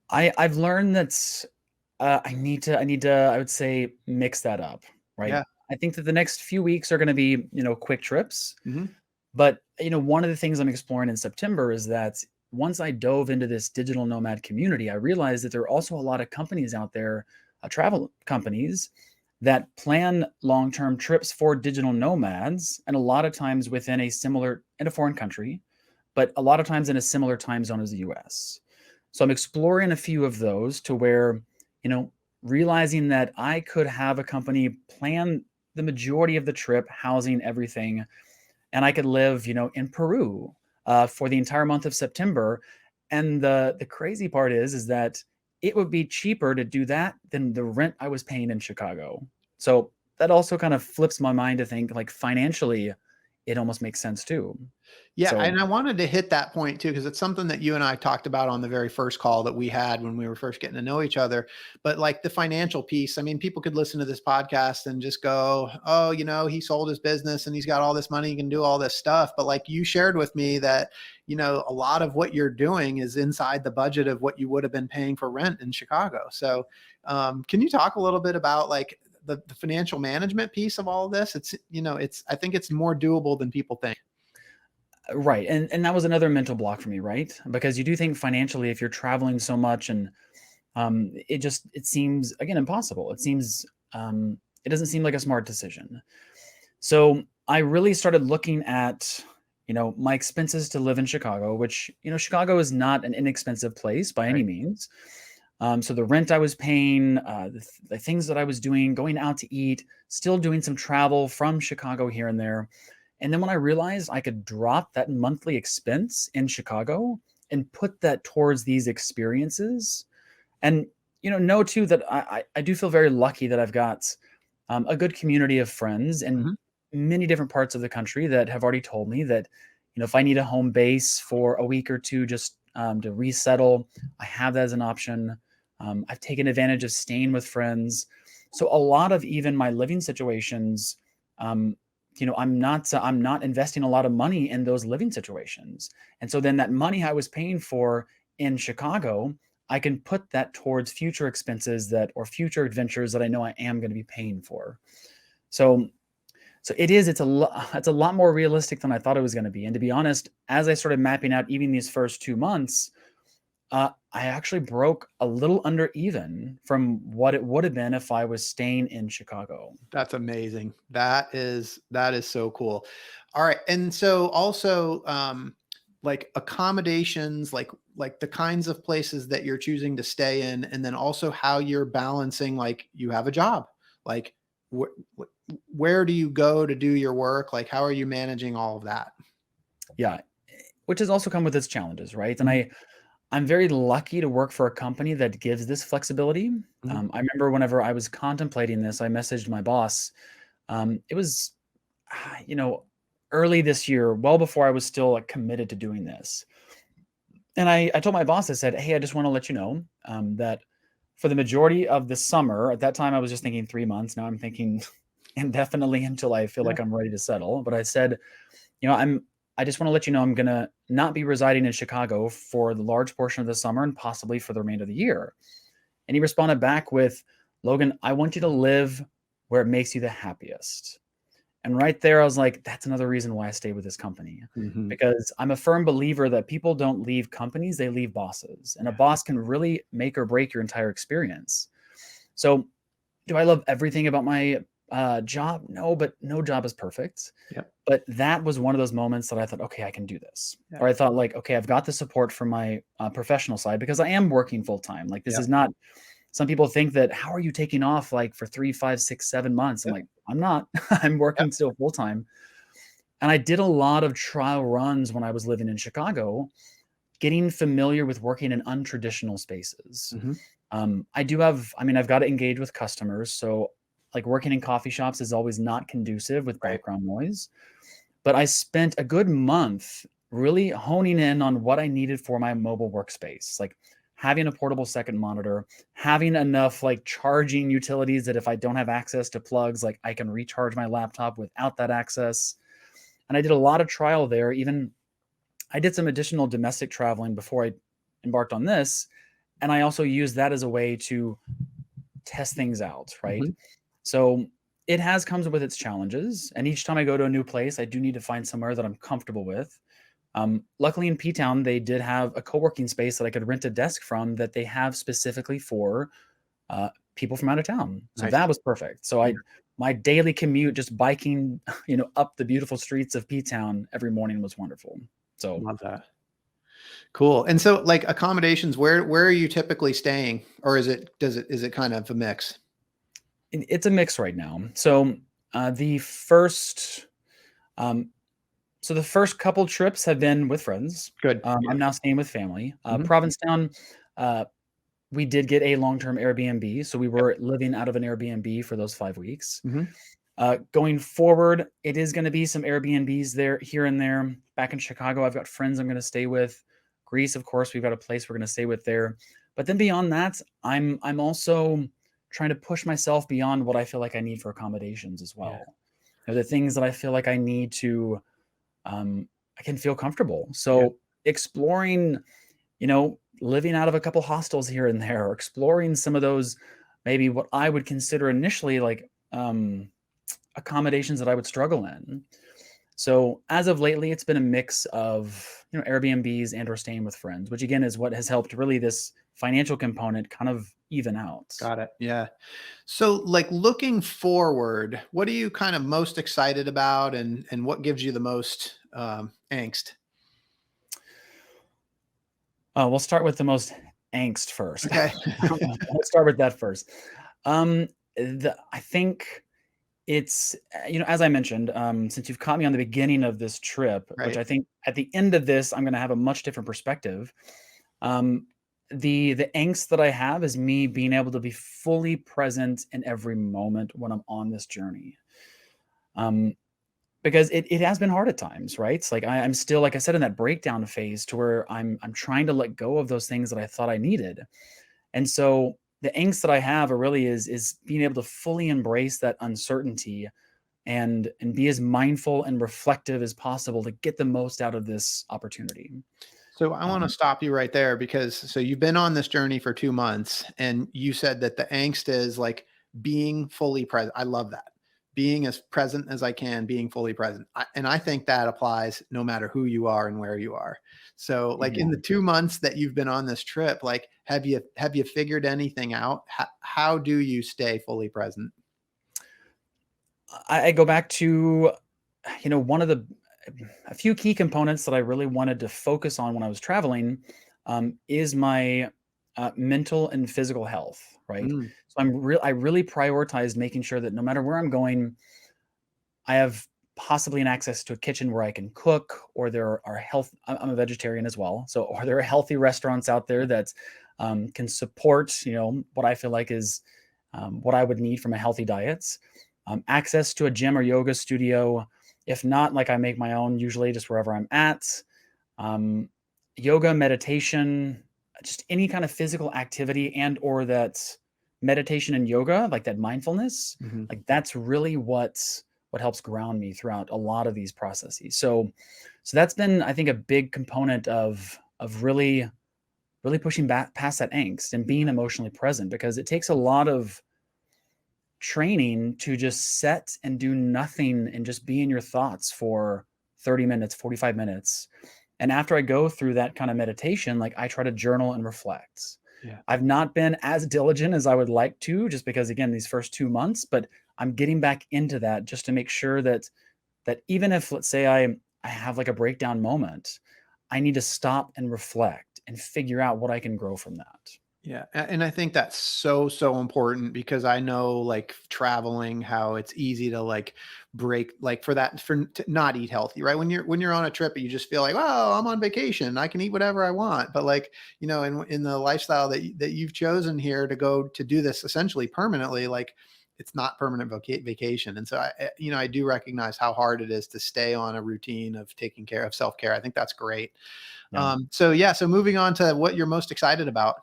C: I've learned that I need to, I would say, mix that up, right?
B: Yeah.
C: I think that the next few weeks are going to be, quick trips.
B: Hmm.
C: But, one of the things I'm exploring in September is that once I dove into this digital nomad community, I realized that there are also a lot of companies out there, travel companies that plan long-term trips for digital nomads, and a lot of times in a foreign country, but a lot of times in a similar time zone as the US. So I'm exploring a few of those to where, you know, realizing that I could have a company plan the majority of the trip, housing, everything, and I could live, in Peru for the entire month of September. And the crazy part is that it would be cheaper to do that than the rent I was paying in Chicago. So that also kind of flips my mind to think like financially, it almost makes sense too.
B: Yeah,
C: So
B: and I wanted to hit that point too, because it's something that you and I talked about on the very first call that we had when we were first getting to know each other. But like the financial piece, I mean, people could listen to this podcast and just go, oh, he sold his business and he's got all this money, he can do all this stuff. But like you shared with me that, a lot of what you're doing is inside the budget of what you would have been paying for rent in Chicago. So can you talk a little bit about like the financial management piece of all of this? I think it's more doable than people think.
C: right. And that was another mental block for me, right? Because you do think financially, if you're traveling so much and it seems again impossible. It doesn't seem like a smart decision. So I really started looking at, my expenses to live in Chicago, which, Chicago is not an inexpensive place by any
B: Right.
C: means. So the rent I was paying, the things that I was doing, going out to eat, still doing some travel from Chicago here and there. And then when I realized I could drop that monthly expense in Chicago and put that towards these experiences, and know too that I do feel very lucky that I've got a good community of friends in
B: Mhm.
C: many different parts of the country that have already told me that if I need a home base for a week or two just to resettle, I have that as an option. I've taken advantage of staying with friends, so a lot of even my living situations. I'm not investing a lot of money in those living situations, and so then that money I was paying for in Chicago, I can put that towards future expenses or future adventures that I know I am going to be paying for. So, it's a lot more realistic than I thought it was going to be. And to be honest, as I started mapping out even these first 2 months, I actually broke a little under even from what it would have been if I was staying in Chicago.
B: That's amazing. That is so cool. All right. And so also like accommodations, like the kinds of places that you're choosing to stay in, and then also how you're balancing, like you have a job, like where do you go to do your work? Like how are you managing all of that?
C: Yeah, which has also come with its challenges, right? And
B: Mhm.
C: I'm very lucky to work for a company that gives this flexibility.
B: Mhm.
C: I remember whenever I was contemplating this, I messaged my boss. It was, you know, early this year, well before I was still like committed to doing this. And I told my boss, I said, "Hey, I just want to let you know that for the majority of the summer, at that time I was just thinking 3 months. Now I'm thinking indefinitely until I feel
B: Yeah.
C: like I'm ready to settle." But I said, I just want to let you know I'm gonna not be residing in Chicago for the large portion of the summer and possibly for the remainder of the year. And he responded back with, "Logan, I want you to live where it makes you the happiest." And right there, I was like, that's another reason why I stay with this company.
B: Mhm.
C: Because I'm a firm believer that people don't leave companies, they leave bosses. And a boss can really make or break your entire experience. So, do I love everything about my job? No, but no job is perfect.
B: Yep.
C: But that was one of those moments that I thought, okay, I can do this.
B: Yeah.
C: Or I thought, like, okay, I've got the support from my professional side because I am working full time. Like, this
B: Yep.
C: is not some people think that, how are you taking off like for 3, 5, 6, 7 months? I'm
B: Yep.
C: like, I'm not. I'm
B: Yep.
C: working still full time. And I did a lot of trial runs when I was living in Chicago, getting familiar with working in untraditional spaces.
B: Hmm.
C: I've got to engage with customers. So like working in coffee shops is always not conducive with
B: Right.
C: background noise. But I spent a good month really honing in on what I needed for my mobile workspace, like having a portable second monitor, having enough like charging utilities that if I don't have access to plugs, like I can recharge my laptop without that access. And I did a lot of trial there. Even I did some additional domestic traveling before I embarked on this. And I also used that as a way to test things out, right?
B: Hmm.
C: So it has comes with its challenges. And each time I go to a new place, I do need to find somewhere that I'm comfortable with. Luckily in P-Town, they did have a co-working space that I could rent a desk from that they have specifically for people from out of town. So
B: Nice.
C: that was perfect. So
B: Yeah.
C: my daily commute, just biking, up the beautiful streets of P-Town every morning was wonderful. So
B: Love that. Cool. And so like accommodations, where are you typically staying? Or is it kind of a mix?
C: it's a mix right now. So the first, um, so the first couple trips have been with friends.
B: Good.
C: I'm
B: Yeah.
C: now staying with family.
B: Mhm.
C: Provincetown, uh, we did get a long-term Airbnb, so we
B: Yep.
C: were living out of an Airbnb for those 5 weeks.
B: Mhm.
C: Going forward, it is going to be some Airbnbs there, here and there. Back in Chicago, I've got friends I'm going to stay with. Greece, of course, we've got a place we're going to stay with there. But then beyond that, I'm also trying to push myself beyond what I feel like I need for accommodations as
B: Yeah.
C: well. The things that I feel like I need to, I can feel comfortable.
B: Yeah.
C: So exploring, living out of a couple hostels here and there, or exploring some of those, maybe what I would consider initially like accommodations that I would struggle in. So as of lately, it's been a mix of Airbnbs and or staying with friends, which again is what has helped really this financial component kind of even out.
B: Got it. Yeah. So like looking forward, what are you kind of most excited about and what gives you the most angst?
C: We'll start with the most angst first.
B: Okay.
C: Let's start with that first. I think it's, as I mentioned, since you've caught me on the beginning of this trip, which
B: Right.
C: I think at the end of this, I'm going to have a much different perspective. Um, the angst that I have is me being able to be fully present in every moment when I'm on this journey. Um, because it has been hard at times, right? It's like I'm still, like I said, in that breakdown phase to where I'm trying to let go of those things that I thought I needed. And so the angst that I have are really is being able to fully embrace that uncertainty and be as mindful and reflective as possible to get the most out of this opportunity.
B: So I want to
C: Um,
B: stop you right there because so you've been on this journey for 2 months and you said that the angst is like being fully present. I love that. Being as present as I can, being fully present. And I think that applies no matter who you are and where you are. So like in
C: yeah.
B: the 2 months that you've been on this trip, like have you figured anything out? How do you stay fully present?
C: I go back to, one of the a few key components that I really wanted to focus on when I was traveling is my mental and physical health, right?
B: Mm,
C: So I really prioritized making sure that no matter where I'm going, I have possibly an access to a kitchen where I can cook, or there are I'm a vegetarian as well, so are there healthy restaurants out there that can support, what I feel like is what I would need from a healthy diet. Access to a gym or yoga studio. If not, like I make my own usually just wherever I'm at. Um, Yoga, meditation, just any kind of physical activity and or that meditation and yoga, like that mindfulness,
B: mhm.
C: like that's really what helps ground me throughout a lot of these processes. So that's been, I think, a big component of really pushing back past that angst and being emotionally present, because it takes a lot of training to just set and do nothing and just be in your thoughts for 30 minutes, 45 minutes. And after I go through that kind of meditation, like I try to journal and reflect.
B: Yeah.
C: I've not been as diligent as I would like to, just because again, these first 2 months, but I'm getting back into that just to make sure that even if, let's say, I have like a breakdown moment, I need to stop and reflect and figure out what I can grow from that.
B: Yeah. And I think that's so important because I know like traveling, how it's easy to like break, like for that, to not eat healthy, right? When you're on a trip, you just feel like, oh, I'm on vacation. I can eat whatever I want. But like, in the lifestyle that you've chosen here to go to do this essentially permanently, like it's not permanent vacation. And so I do recognize how hard it is to stay on a routine of taking care of self-care. I think that's great.
C: Yeah.
B: So yeah, so moving on to what you're most excited about.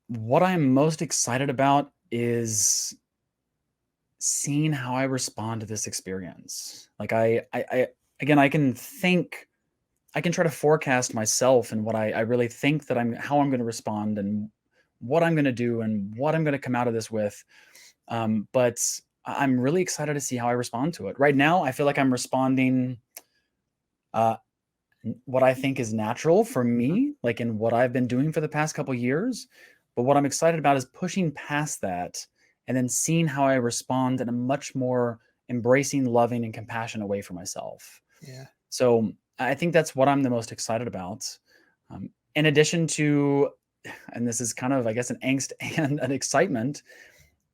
C: What I'm most excited about is seeing how I respond to this experience. Like I again, I can try to forecast myself and what I really think that how I'm going to respond and what I'm going to do and what I'm going to come out of this with. But I'm really excited to see how I respond to it. Right now, I feel like I'm responding uh, what I think is natural for
B: Mhm.
C: me, like in what I've been doing for the past couple years. But what I'm excited about is pushing past that and then seeing how I respond in a much more embracing, loving, and compassionate way for myself.
B: Yeah.
C: So I think that's what I'm the most excited about. In addition to, and this is kind of, I guess, an angst and an excitement,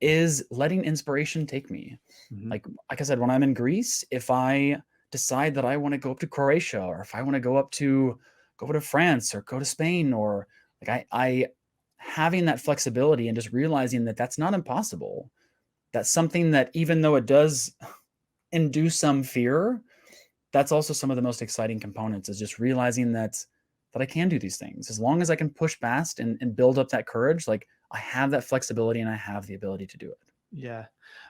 C: is letting inspiration take me.
B: Mhm.
C: Like I said, when I'm in Greece, if I decide that I want to go up to Croatia, or if I want to go to France or go to Spain, or like I having that flexibility and just realizing that that's not impossible. That's something that, even though it does induce some fear, that's also some of the most exciting components, is just realizing that I can do these things as long as I can push past and build up that courage. Like I have that flexibility and I have the ability to do it.
B: Yeah.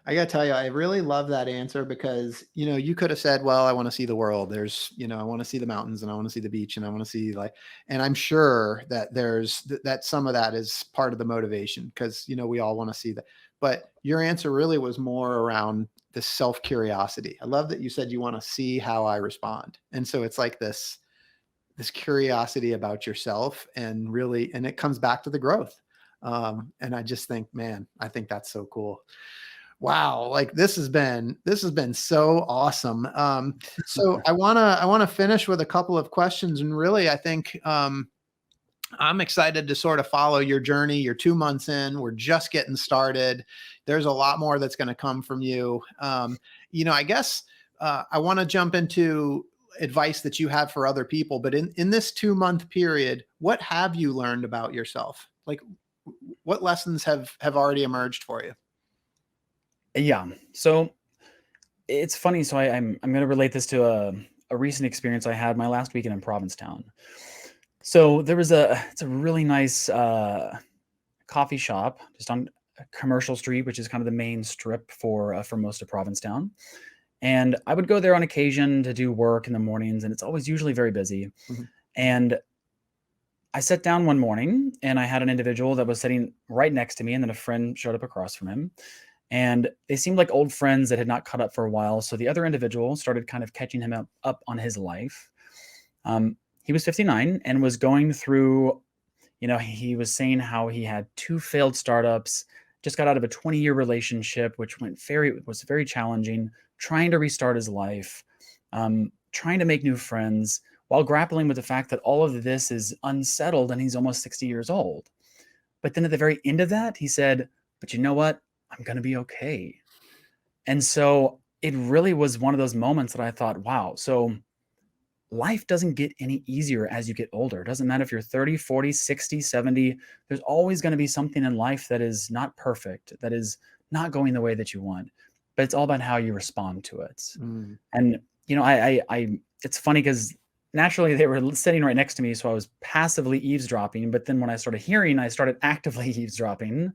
B: I gotta tell you, I really love that answer because, you could have said, well, I want to see the world. I want to see the mountains and I want to see the beach and I want to see like, and I'm sure that that some of that is part of the motivation because, we all want to see that. But your answer really was more around the self curiosity. I love that you said you want to see how I respond. And so it's like this curiosity about yourself and it comes back to the growth. And I just think, man, I think that's so cool. Wow, like this has been so awesome. So I want to finish with a couple of questions, and really, I think I'm excited to sort of follow your journey. You're 2 months in. We're just getting started. There's a lot more that's going to come from you. I guess I want to jump into advice that you have for other people. But in this 2 month period, what have you learned about yourself? Like, what lessons have already emerged for you?
C: Yeah. So it's funny. So I'm going to relate this to a recent experience I had my last weekend in Provincetown. So it's a really nice coffee shop just on Commercial Street, which is kind of the main strip for most of Provincetown. And I would go there on occasion to do work in the mornings, and it's always usually very busy.
B: Mhm.
C: And I sat down one morning and I had an individual that was sitting right next to me, and then a friend showed up across from him. And they seemed like old friends that had not caught up for a while. So the other individual started kind of catching him up on his life. He was 59 and was going through, he was saying how he had two failed startups, just got out of a 20-year relationship, which was very challenging, trying to restart his life, trying to make new friends while grappling with the fact that all of this is unsettled and he's almost 60 years old. But then at the very end of that, he said, but you know what? I'm going to be okay. And so it really was one of those moments that I thought, wow, so life doesn't get any easier as you get older. It doesn't matter if you're 30, 40, 60, 70. There's always going to be something in life that is not perfect, that is not going the way that you want. But it's all about how you respond to it.
B: Mm.
C: And it's funny because naturally they were sitting right next to me, so I was passively eavesdropping. But then when I started hearing, I started actively eavesdropping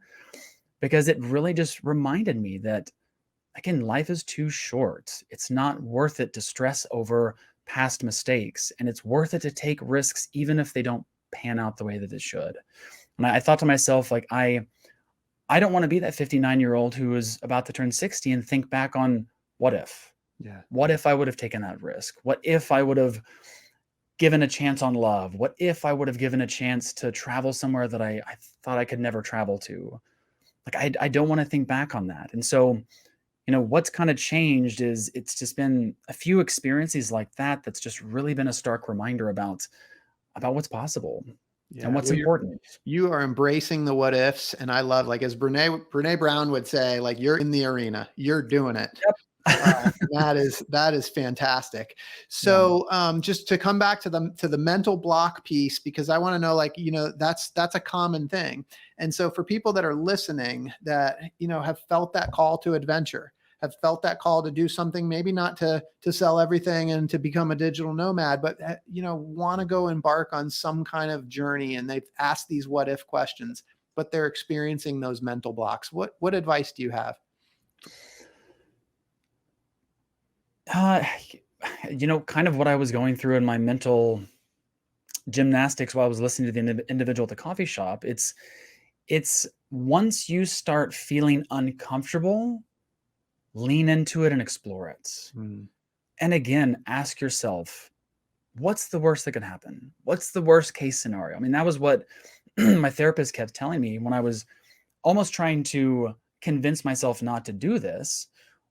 C: because it really just reminded me that, again, life is too short. It's not worth it to stress over past mistakes, and it's worth it to take risks even if they don't pan out the way that it should. And I thought to myself, like, I don't want to be that 59-year-old who is about to turn 60 and think back on what if.
B: Yeah.
C: What if I would have taken that risk? What if I would have given a chance on love? What if I would have given a chance to travel somewhere that I thought I could never travel to? Like, I don't want to think back on that. And so, what's kind of changed is it's just been a few experiences like that that's just really been a stark reminder about what's possible. and what's
B: Well,
C: important.
B: you are embracing the what ifs. And I love, like, as Brene Brown would say, like, you're in the arena, you're doing it. That is fantastic.
C: Yeah.
B: So, just to come back to the mental block piece, because I want to know, like, that's a common thing. And so for people that are listening that, have felt that call to adventure, have felt that call to do something, maybe not to sell everything and to become a digital nomad, but, want to go embark on some kind of journey, and they've asked these what if questions, but they're experiencing those mental blocks. What advice do you have?
C: Uh, kind of what I was going through in my mental gymnastics while I was listening to the individual at the coffee shop. It's once you start feeling uncomfortable, lean into it and explore it.
B: Mm.
C: And again, ask yourself, what's the worst that could happen? What's the worst case scenario? I mean, that was what my therapist kept telling me when I was almost trying to convince myself not to do this.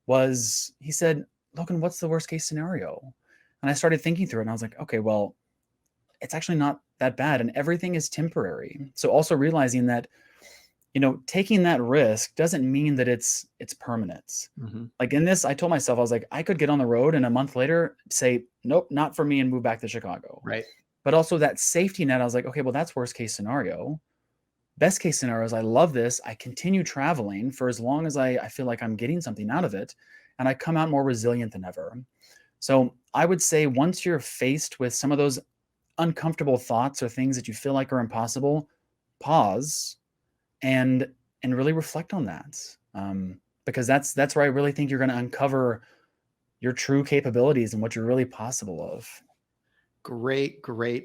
C: He said, Logan, what's the worst case scenario? And I started thinking through it, and I was like, okay, well, it's actually not that bad, and everything is temporary. So also realizing that, taking that risk doesn't mean that it's permanent.
B: Mm-hmm.
C: Like in this, I told myself, I was like, I could get on the road and a month later say, nope, not for me, and move back to Chicago.
B: Right.
C: But also that safety net, I was like, okay, well, that's worst case scenario. Best case scenario is I love this. I continue traveling for as long as I feel like I'm getting something out of it, and I come out more resilient than ever. So I would say once you're faced with some of those uncomfortable thoughts or things that you feel like are impossible, pause and really reflect on that. Because that's where I really think you're going to uncover your true capabilities and what you're really possible of.
B: Great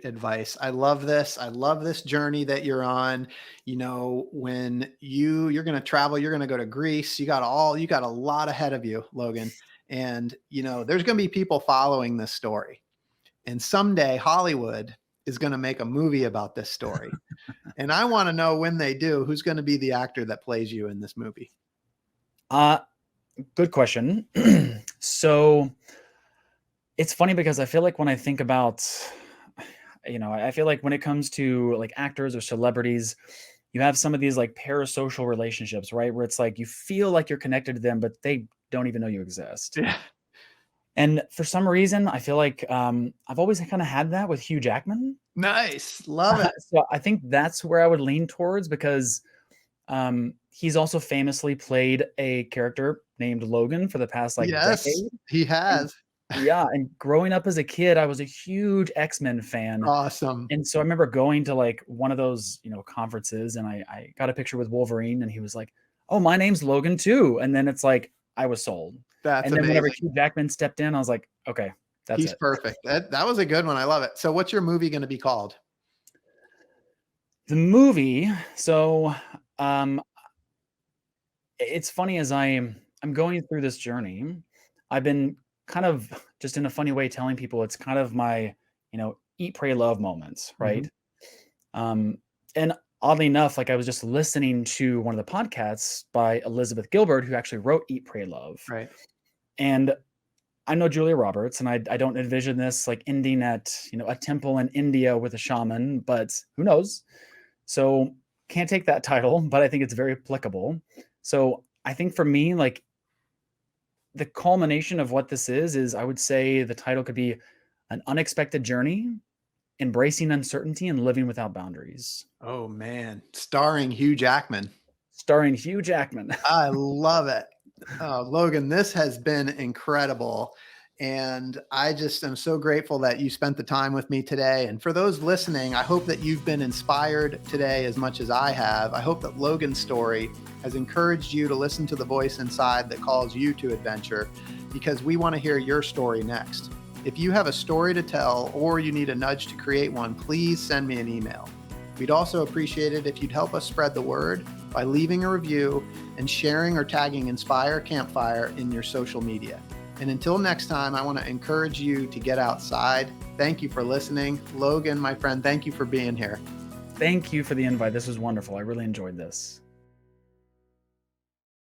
B: advice. I love this. I love this journey that you're on. When you're going to travel, you're going to go to Greece. You got a lot ahead of you, Logan. And, there's going to be people following this story. And someday Hollywood is going to make a movie about this story. And I want to know, when they do, who's going to be the actor that plays you in this movie?
C: Good question. So it's funny because I feel like when I think about, I feel like when it comes to like actors or celebrities, you have some of these like parasocial relationships, right? Where it's like you feel like you're connected to them, but they don't even know you exist.
B: Yeah.
C: And for some reason, I feel like I've always kind of had that with Hugh Jackman.
B: Nice. Love it.
C: So I think that's where I would lean towards, because he's also famously played a character named Logan for the past decade.
B: He has.
C: And growing up as a kid, I was a huge X-Men fan.
B: Awesome.
C: And so I remember going to like one of those, conferences, and I got a picture with Wolverine, and he was like, "Oh, my name's Logan too." And then it's like, I was sold.
B: That's
C: and then
B: amazing.
C: Whenever Hugh Jackman stepped in, I was like, okay,
B: He's perfect. That was a good one. I love it. So what's your movie going to be called?
C: The movie. So it's funny, as I'm going through this journey, I've been kind of just in a funny way telling people it's kind of my, eat, pray, love moments, right? Mm-hmm. And oddly enough, like I was just listening to one of the podcasts by Elizabeth Gilbert, who actually wrote Eat, Pray, Love.
B: Right.
C: And I know Julia Roberts, and I don't envision this like ending at, a temple in India with a shaman, but who knows? So can't take that title, but I think it's very applicable. So I think for me, like the culmination of what this is I would say the title could be An Unexpected Journey, Embracing Uncertainty and Living Without Boundaries.
B: Oh man. Starring Hugh Jackman.
C: I
B: love it. Logan, this has been incredible. And I just am so grateful that you spent the time with me today. And for those listening, I hope that you've been inspired today as much as I have. I hope that Logan's story has encouraged you to listen to the voice inside that calls you to adventure, because we want to hear your story next. If you have a story to tell, or you need a nudge to create one, please send me an email. We'd also appreciate it if you'd help us spread the word by leaving a review and sharing or tagging Inspire Campfire in your social media. And until next time, I want to encourage you to get outside. Thank you for listening. Logan, my friend, thank you for being here.
C: Thank you for the invite. This was wonderful. I really enjoyed this.